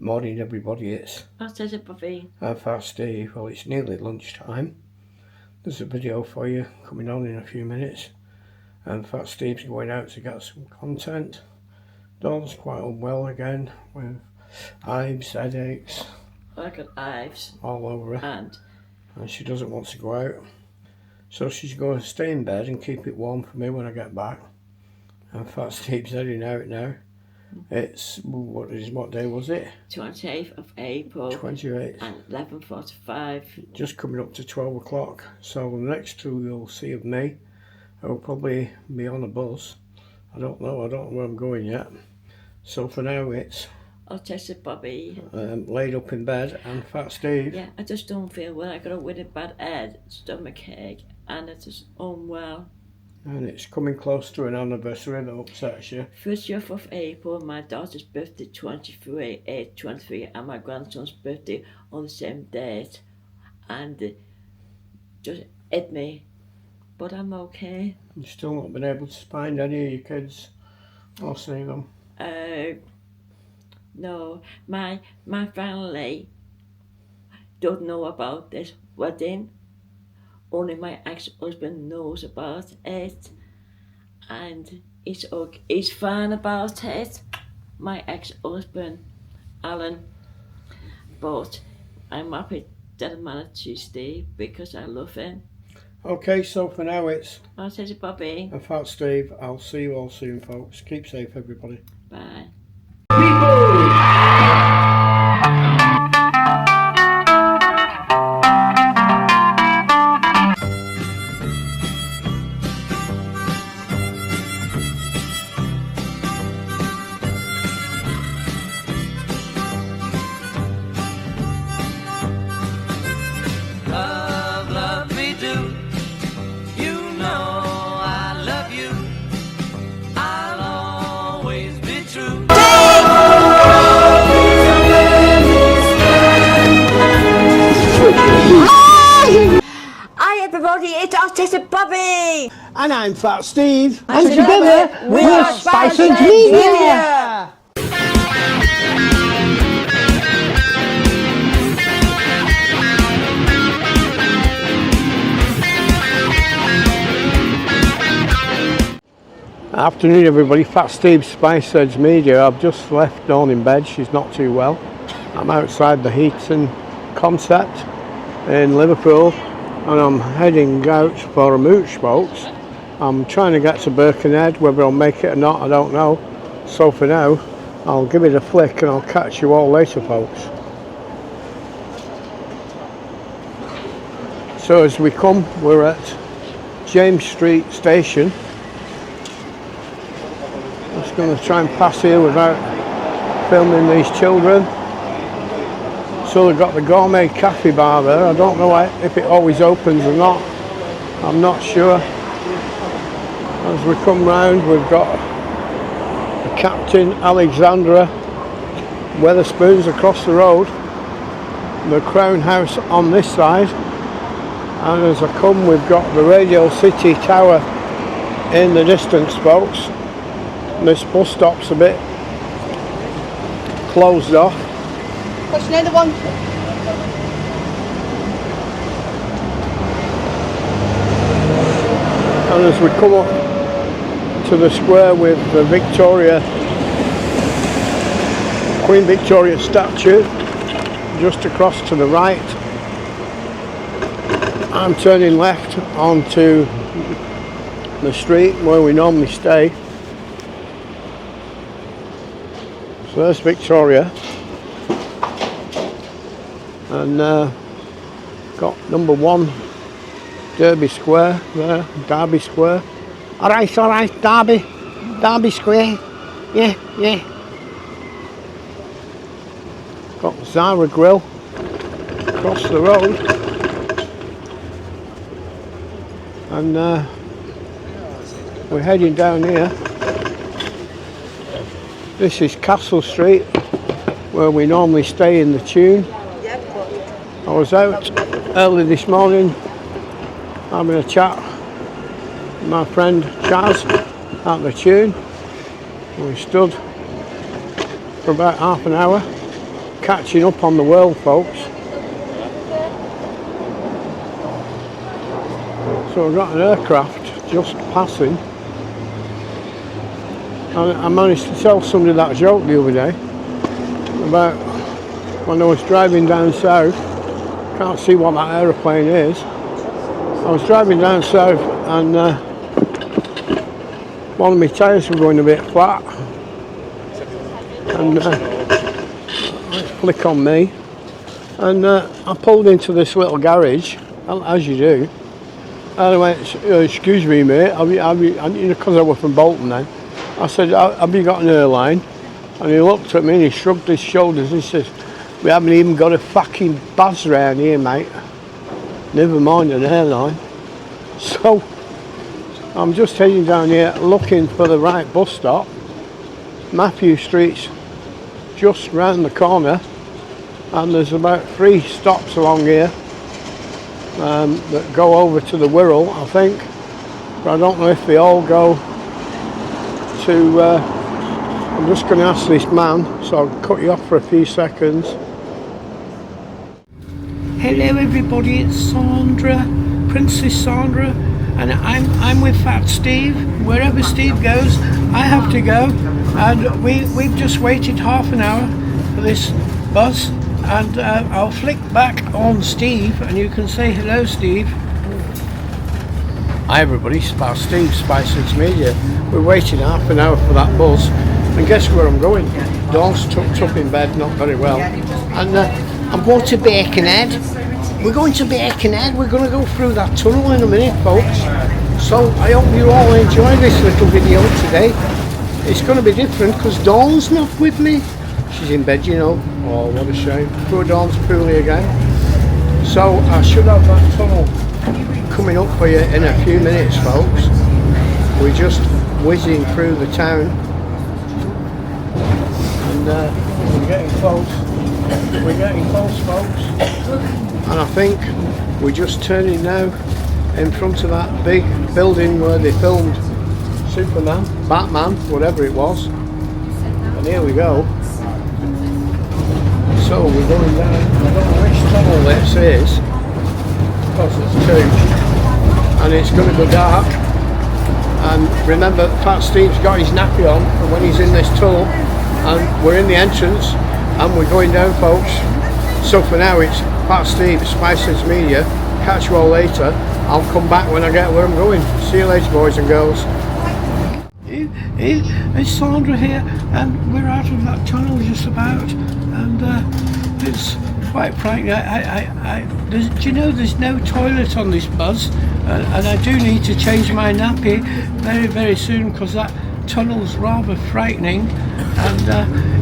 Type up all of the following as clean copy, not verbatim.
Morning everybody, it's Autistic Bobbie. Fat Steve. Well, it's nearly lunchtime. There's a video for you coming on in a few minutes, and Fat Steve's going out to get some content. Dawn's quite unwell again with hives, headaches. I got hives all over her, and she doesn't want to go out, so she's going to stay in bed and keep it warm for me when I get back. And Fat Steve's heading out now. It's, what day was it? 28th of April. 28th. At 11:45. Just coming up to 12 o'clock. So the next two you'll see of me, I'll probably be on a bus. I don't know where I'm going yet. So for now it's Autistic Bobbie. Laid up in bed and Fat Steve. Yeah, I just don't feel well. I got a really bad head, stomach ache, and it's just unwell. And it's coming close to an anniversary that upsets you. 30th of April, my daughter's birthday, 23, and my grandson's birthday on the same date. And just hit me. But I'm okay. You've still not been able to find any of your kids or see them? No. My family don't know about this wedding. Only my ex-husband knows about it, and he's fine about it, my ex-husband, Alan. But I'm happy that I managed to stay because I love him. Okay, so for now it's Autistic Bobbie and Fat Steve. I'll see you all soon, folks. Keep safe, everybody. Bye. It's Autistic Bobbie! And I'm Fat Steve. And together we're Spicehead Media! Afternoon everybody, Fat Steve, Spiceheads Media. I've just left Dawn in bed, she's not too well. I'm outside the Heaton concept in Liverpool, and I'm heading out for a mooch, folks. I'm trying to get to Birkenhead. Whether I'll make it or not, I don't know. So for now, I'll give it a flick and I'll catch you all later, folks. So as we come, we're at James Street Station. Just going to try and pass here without filming these children. So they've got the gourmet cafe bar there. I don't know if it always opens or not. I'm not sure. As we come round, we've got the Captain Alexandra Weatherspoons across the road, the Crown House on this side, and as I come, we've got the Radio City Tower in the distance, folks. This bus stop's a bit closed off. What's the other one? And as we come up to the square with the Queen Victoria statue just across to the right, I'm turning left onto the street where we normally stay. So there's Victoria. And got number 1 Derby Square there, Derby Square. Alright, Derby Square. Yeah. Got Zara Grill across the road. And we're heading down here. This is Castle Street, where we normally stay in the Tune. I was out early this morning having a chat with my friend Chaz at the Tune. We stood for about half an hour catching up on the world, folks. So we've got an aircraft just passing. And I managed to tell somebody that joke the other day about when I was driving down south. Can't see what that aeroplane is. I was driving down south and one of my tyres were going a bit flat. And let's flick on me. And I pulled into this little garage, as you do. And I went, excuse me mate, because I was from Bolton then. I said, have you got an airline? And he looked at me and he shrugged his shoulders and he says, we haven't even got a fucking buzz round here, mate. Never mind an airline. So, I'm just heading down here looking for the right bus stop. Matthew Street's just round the corner. And there's about 3 stops along here that go over to the Wirral, I think. But I don't know if they all go to... I'm just going to ask this man, so I'll cut you off for a few seconds. Hello everybody, it's Sandra, Princess Sandra, and I'm with Fat Steve. Wherever Steve goes, I have to go, and we've just waited half an hour for this bus, and I'll flick back on Steve, and you can say hello, Steve. Hi everybody, it's Fat Steve, Spiceheads Media. We're waiting half an hour for that bus, and guess where I'm going? Dawn's tucked up in bed, not very well, and I'm going to Birkenhead. We're going to Birkenhead. We're going to go through that tunnel in a minute, folks. So I hope you all enjoy this little video today. It's going to be different because Dawn's not with me. She's in bed, you know. Oh, what a shame. Poor Dawn's poorly again. So I should have that tunnel coming up for you in a few minutes, folks. We're just whizzing through the town. And we're getting close. We're getting close, folks. And I think we're just turning now in front of that big building where they filmed Superman, Batman, whatever it was. And here we go. So we're going down. I don't know which tunnel this is, because there's 2. And it's going to go dark. And remember, Fat Steve's got his nappy on for when he's in this tunnel. And we're in the entrance and we're going down, folks. So for now it's Fat Steve, Spiceheads Media. Catch you all later. I'll come back when I get where I'm going. See you later, boys and girls. It's Sandra here, and we're out of that tunnel just about, and it's quite frightening. Do you know there's no toilet on this bus, and I do need to change my nappy very, very soon because that tunnel's rather frightening, and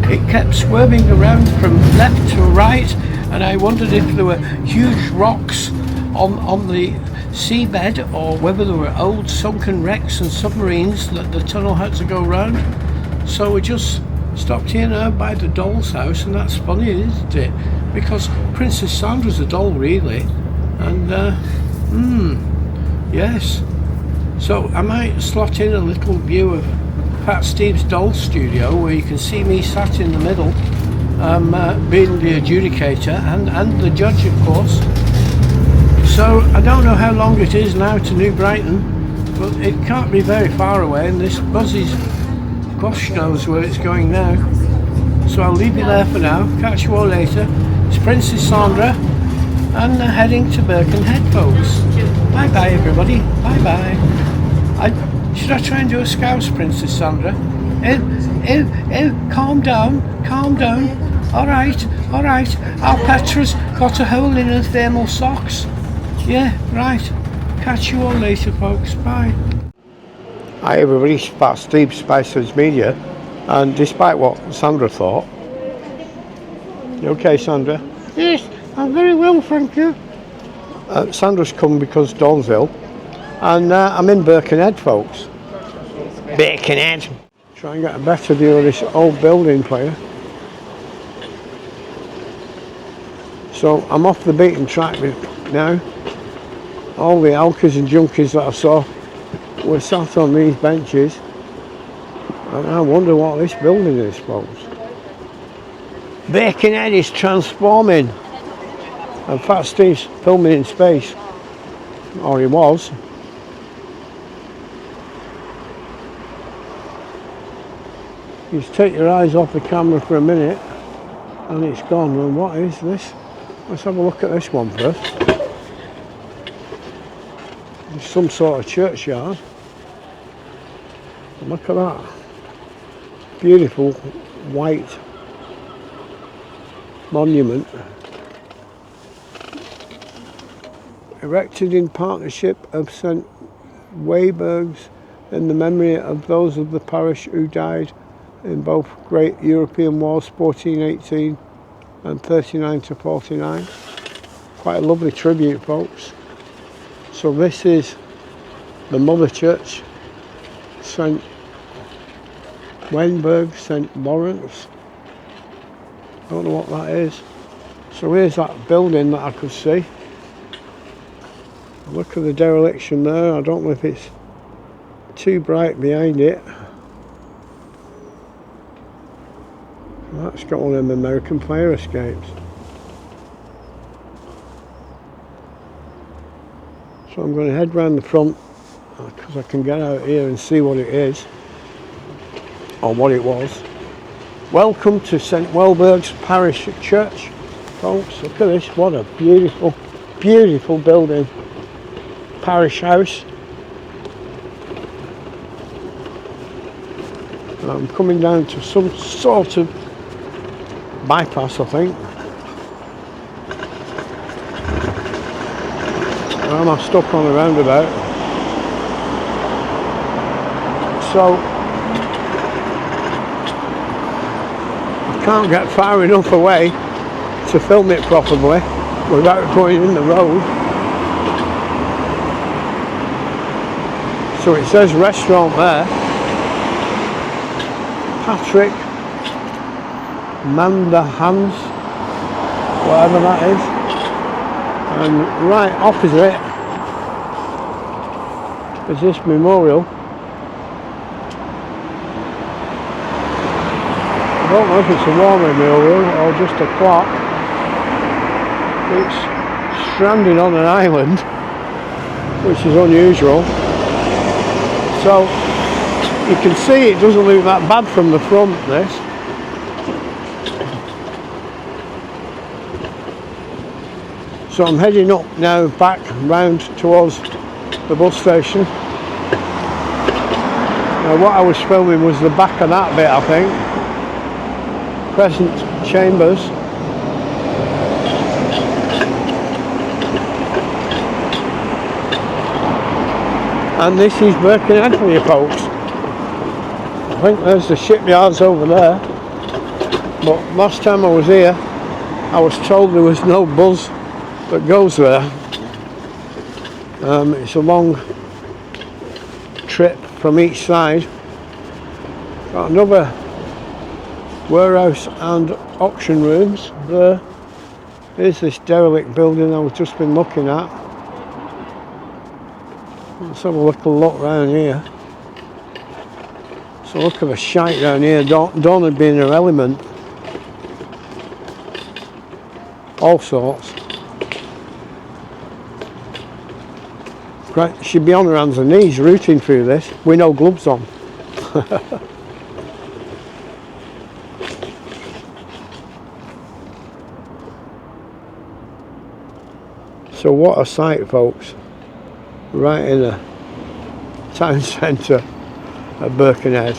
it kept swerving around from left to right. And I wondered if there were huge rocks on the seabed or whether there were old sunken wrecks and submarines that the tunnel had to go round. So we just stopped here now by the doll's house, and that's funny, isn't it? Because Princess Sandra's a doll, really. And, yes. So I might slot in a little view of Fat Steve's doll studio where you can see me sat in the middle. Being the adjudicator and the judge, of course. So I don't know how long it is now to New Brighton, but it can't be very far away, and this bus is, gosh knows where it's going now. So I'll leave you there for now. Catch you all later. It's Princess Sandra, and heading to Birkenhead, folks. Bye bye everybody. Bye bye. Should I try and do a Scouse, Princess Sandra? Calm down, calm down. Alright, our Petra's got a hole in her thermal socks. Yeah, right. Catch you all later, folks. Bye. Hi everybody, it's Fat Steve, Spiceheads Media. And despite what Sandra thought... You okay, Sandra? Yes, I'm very well, thank you. Sandra's come because Dawn's ill. And I'm in Birkenhead, folks. Birkenhead. Try and get a better view of this old building for you. So I'm off the beaten track now. All the alkies and junkies that I saw were sat on these benches. And I wonder what this building is, folks. Birkenhead is transforming. And Fat Steve's filming in space. Or he was. You just take your eyes off the camera for a minute and it's gone. Well, what is this? Let's have a look at this one first. It's some sort of churchyard. Look at that. Beautiful white monument. Erected in partnership of St. Weibergs in the memory of those of the parish who died in both great European wars, 1418 and 39 to 49. Quite a lovely tribute, folks. So this is the Mother Church, St. Weinberg, St. Lawrence. Don't know what that is. So here's that building that I could see. Look at the dereliction there. I don't know if it's too bright behind it. That's got one of them American fire escapes. So I'm going to head round the front because I can get out here and see what it is, or what it was. Welcome to St. Welberg's Parish Church, folks. Look at this, what a beautiful, beautiful building. Parish house. I'm coming down to some sort of bypass, I think. Am I stuck on a roundabout? So I can't get far enough away to film it properly without going in the road. So it says restaurant there. Patrick Mandahans, whatever that is. And right opposite is this memorial. I don't know if it's a war memorial or just a clock. It's stranded on an island, which is unusual. So you can see it doesn't look that bad from the front, this. So I'm heading up now back round towards the bus station. Now what I was filming was the back of that bit, I think. Crescent Chambers. And this is Birkenhead for you folks. I think there's the shipyards over there. But last time I was here, I was told there was no bus that goes there. It's a long trip from each side. Got another warehouse and auction rooms there. Here's this derelict building I've just been looking at. Let's have a little look round here. So look at the shite down here. Dawn had been in her element. All sorts. Right, she'd be on her hands and knees rooting through this with no gloves on. So what a sight, folks. Right in the town centre of Birkenhead.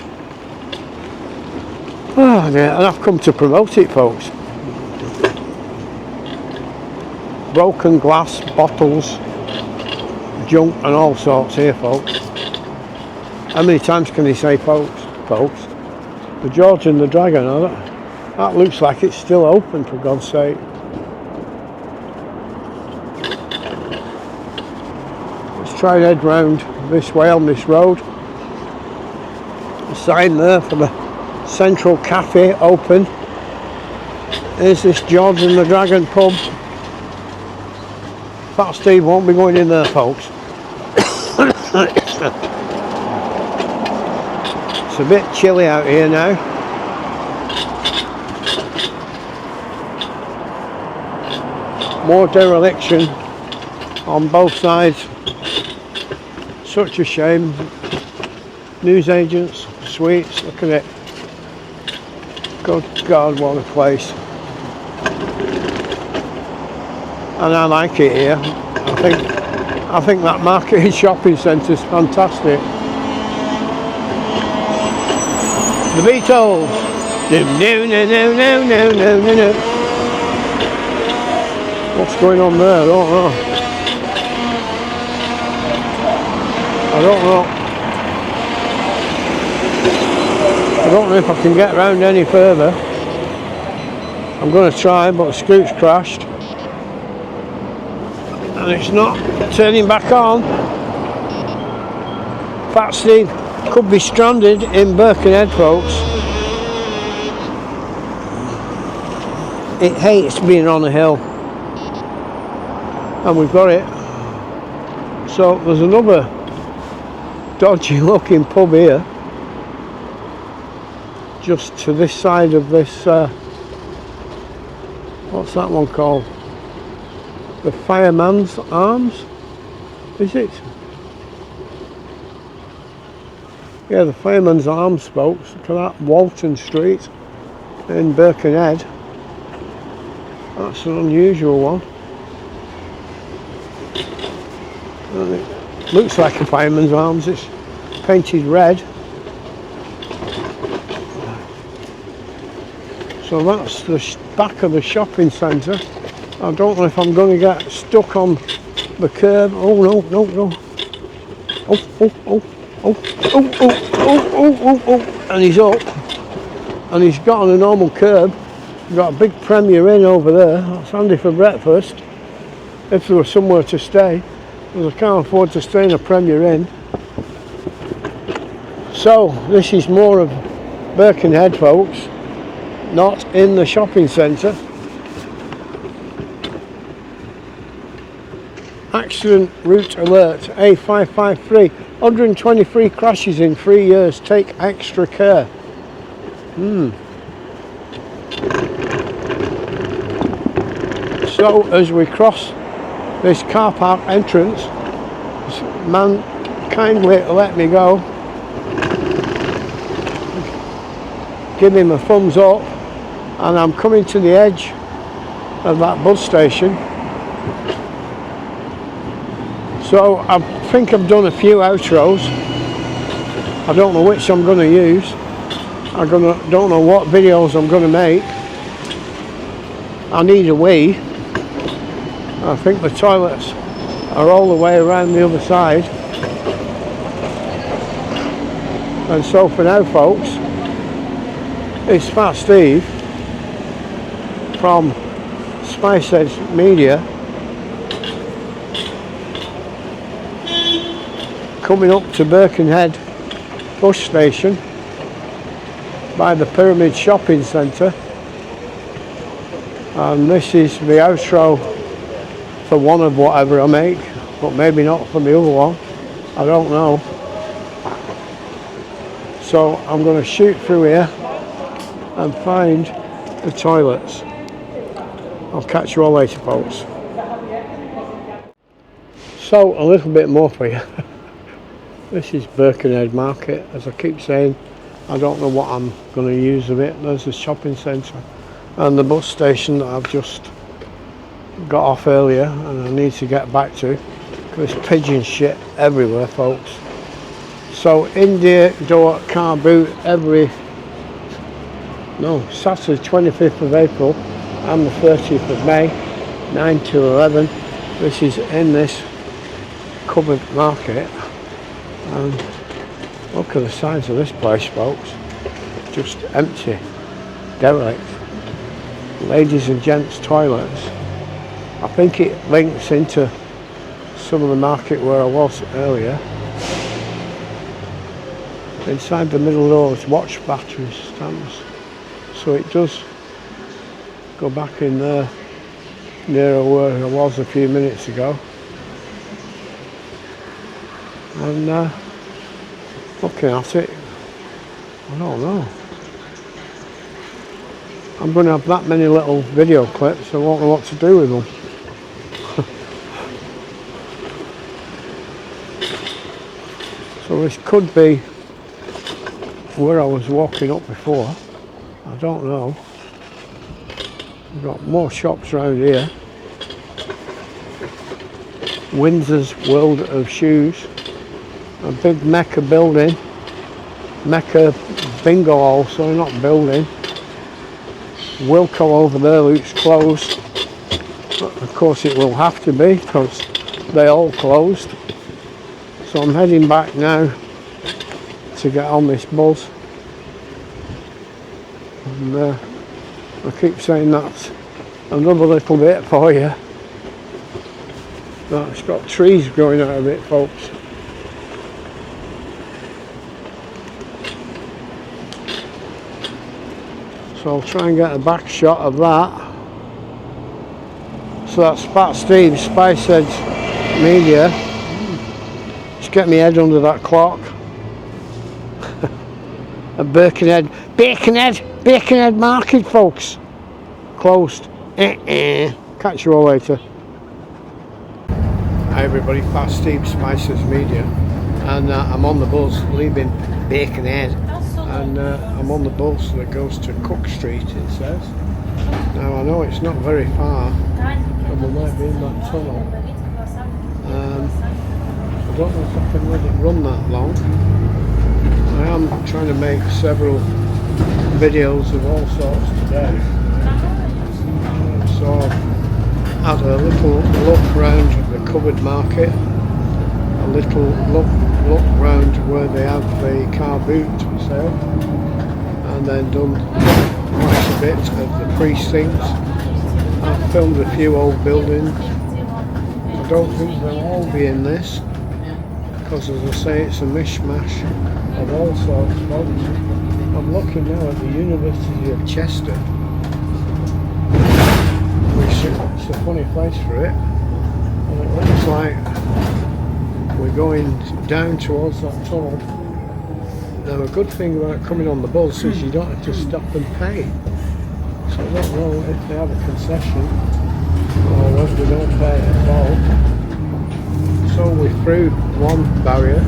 Oh dear, and I've come to promote it, folks. Broken glass, bottles, junk and all sorts here, folks. How many times can they say folks? The George and the Dragon, that looks like it's still open, for God's sake. Let's try and head round this way on this road. A sign there for the Central Cafe open. Here's this George and the Dragon pub. Fat Steve won't be going in there, folks. It's a bit chilly out here now. More dereliction on both sides. Such a shame. Newsagents, sweets, look at it. Good God, what a place. And I like it here. I think that market and shopping centre is fantastic. The Beatles. No. What's going on there? I don't know. I don't know if I can get round any further. I'm going to try, but the scoot's crashed. And it's not turning back on. Fat Steve could be stranded in Birkenhead, folks. It hates being on a hill. And we've got it. So there's another dodgy looking pub here. Just to this side of this, what's that one called? The Fireman's Arms? Is it? Yeah, the Fireman's Arms, folks. Look at that, Walton Street in Birkenhead. That's an unusual one. And it looks like a Fireman's Arms. It's painted red. So that's the back of the shopping centre. I don't know if I'm going to get stuck on the curb. Oh no. Oh. And he's up. And he's got on a normal curb. We've got a big Premier Inn over there. That's handy for breakfast. If there was somewhere to stay. Because I can't afford to stay in a Premier Inn. So this is more of Birkenhead, folks. Not in the shopping centre. Accident route alert A553. 123 crashes in 3 years. Take extra care. So as we cross this car park entrance, this man kindly let me go. Give him a thumbs up, and I'm coming to the edge of that bus station. So I think I've done a few outros. I don't know which I'm going to use. I don't know what videos I'm going to make. I need a wee. I think the toilets are all the way around the other side. And so for now, folks, it's Fat Steve from Spicehead Media, coming up to Birkenhead bus station by the Pyramid Shopping Centre, and this is the outro for one of whatever I make, but maybe not for the other one, I don't know. So I'm going to shoot through here and find the toilets. I'll catch you all later, folks. So a little bit more for you. This is Birkenhead Market. As I keep saying, I don't know what I'm going to use of it. There's the shopping centre and the bus station that I've just got off earlier and I need to get back to. There's pigeon shit everywhere, folks. So India Door Car Boot Saturday 25th of April and the 30th of May, 9 to 11. This is in this covered market, and look at the size of this place, folks. Just empty, derelict. Ladies and gents toilets. I think it links into some of the market where I was earlier. Inside the middle doors, watch battery stands. So it does go back in there nearer where I was a few minutes ago. And looking at it, I don't know. I'm going to have that many little video clips, I won't know what to do with them. So this could be where I was walking up before. I don't know. We've got more shops around here. Windsor's World of Shoes. A big Mecca building. Mecca bingo hall, so not building. Wilco over there looks closed. But of course it will have to be because they all closed. So I'm heading back now to get on this bus. And I keep saying that's another little bit for you. But it's got trees growing out of it, folks. So I'll try and get a back shot of that. So that's Pat Steve, Spiceheads Media. Just get my head under that clock. A Birkenhead Market, folks. Closed. Catch you all later. Hi everybody, Pat Steve, Spiceheads Media, and I'm on the bus leaving Birkenhead, and I'm on the bus that goes to Cook Street, it says. Now I know it's not very far, and we might be in that tunnel. I don't know if I can let it run that long. I am trying to make several videos of all sorts today. So I've had a little look round the covered market, a little look round where they have the car boot for sale, and then done quite a bit of the precincts. I've filmed a few old buildings. I don't think they'll all be in this, because as I say, it's a mishmash of all sorts, folks. I'm looking now at the University of Chester, which is a funny place for it, and it looks like we're going down towards that tunnel. Now a good thing about coming on the bus is you don't have to stop and pay, so I don't know if they have a concession or whether they don't pay at all. So we're through one barrier,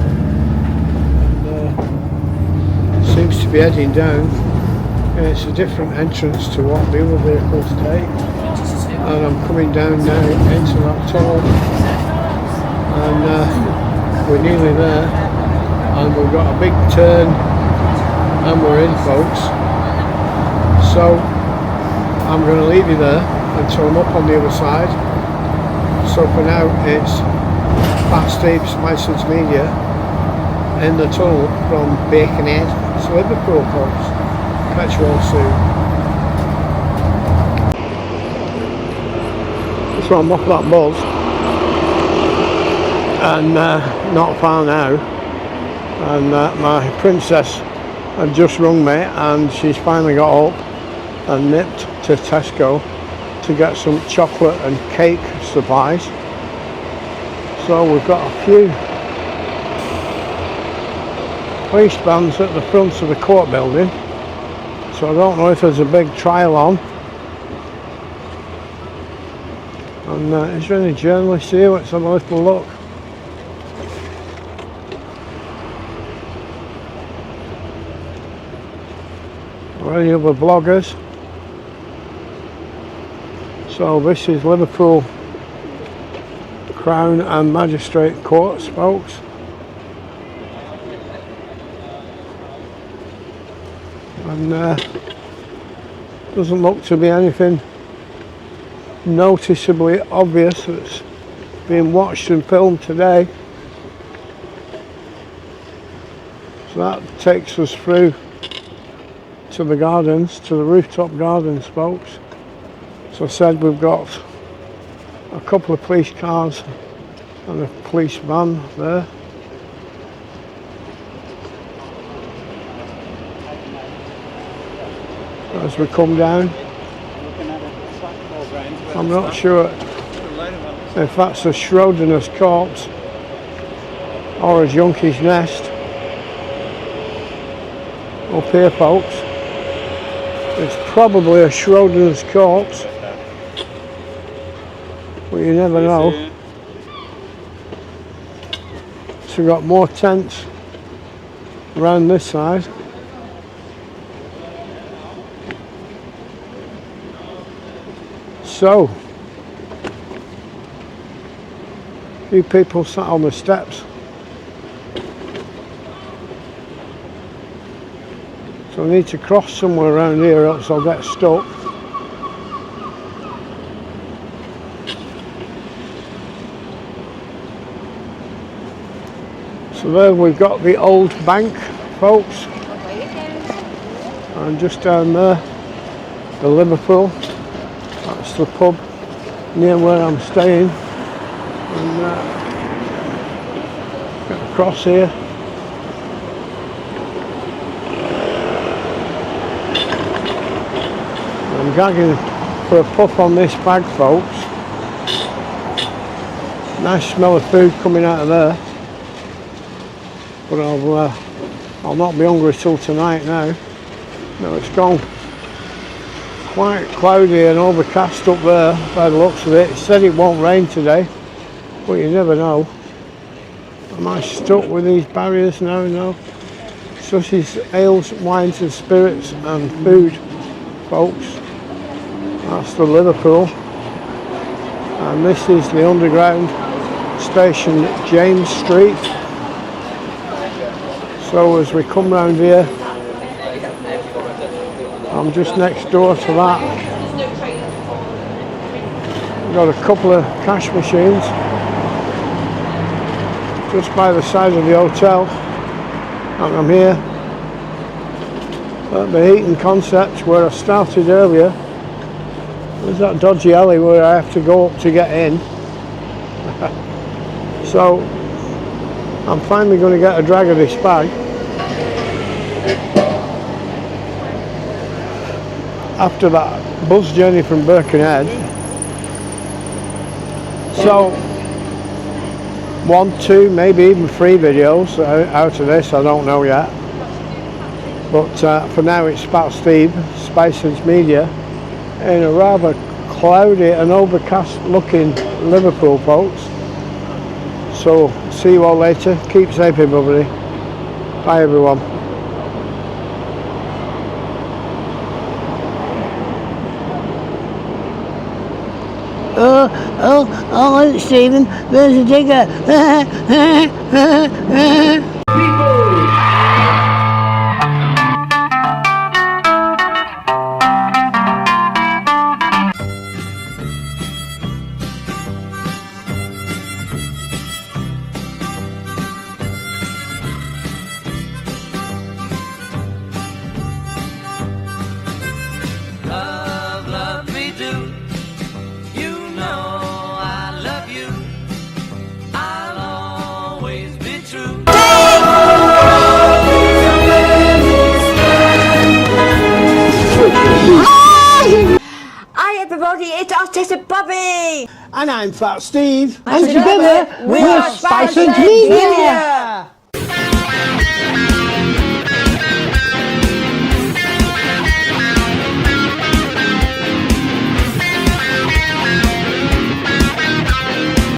and seems to be heading down, and it's a different entrance to what the other vehicles take, and I'm coming down now into that tunnel, and we're nearly there, and we've got a big turn and we're in, folks. So I'm going to leave you there until I'm up on the other side. So for now it's Pat Steve, Spiceheads Media, in the tunnel from Birkenhead to Liverpool, folks. Catch you all soon. So I'm off that bus, and not far now, and my princess had just rung me, and she's finally got up and nipped to Tesco to get some chocolate and cake supplies. So we've got a few police vans at the front of the court building, so I don't know if there's a big trial on. And is there any journalists here? Let's have a little look. Or any other vloggers? So this is Liverpool Crown and Magistrate Courts, folks. And doesn't look to be anything noticeably obvious that's being watched and filmed today. So that takes us through to the gardens, to the rooftop gardens, folks. So I said we've got a couple of police cars and a police van there. As we come down, I'm not sure if that's a Schrodinger's corpse or a junkie's nest up here, folks. It's probably a Schrodinger's corpse, but you never know. So we've got more tents around this side. So, a few people sat on the steps. So I need to cross somewhere around here, else I'll get stuck. So there we've got the old bank, folks. And just down there, the Liverpool. That's the pub near where I'm staying. And get across here. I'm gagging for a puff on this bag, folks. Nice smell of food coming out of there. But I'll not be hungry till tonight now. No, it's gone quite cloudy and overcast up there by the looks of it. It said it won't rain today, but you never know. Am I stuck with these barriers now? No. Such as ales, wines and spirits and food, folks. That's the Liverpool. And this is the underground station, James Street. So as we come round here, I'm just next door to that. We've got a couple of cash machines just by the side of the hotel. And I'm here at the Eaton Concept where I started earlier. There's that dodgy alley where I have to go up to get in. So I'm finally going to get a drag of this bag. After that bus journey from Birkenhead. So 1, 2, maybe even 3 videos out of this, I don't know yet. But for now it's Pat Steve, Spiceheads Media, in a rather cloudy and overcast looking Liverpool, folks. So see you all later. Keep safe everybody. Bye everyone. Oh, Stephen, there's a digger. Love me do. You know I love you. I'll always be true. Hi everybody, it's Autistic Bobbie! And I'm Fat Steve. And together, we're Spicehead Media.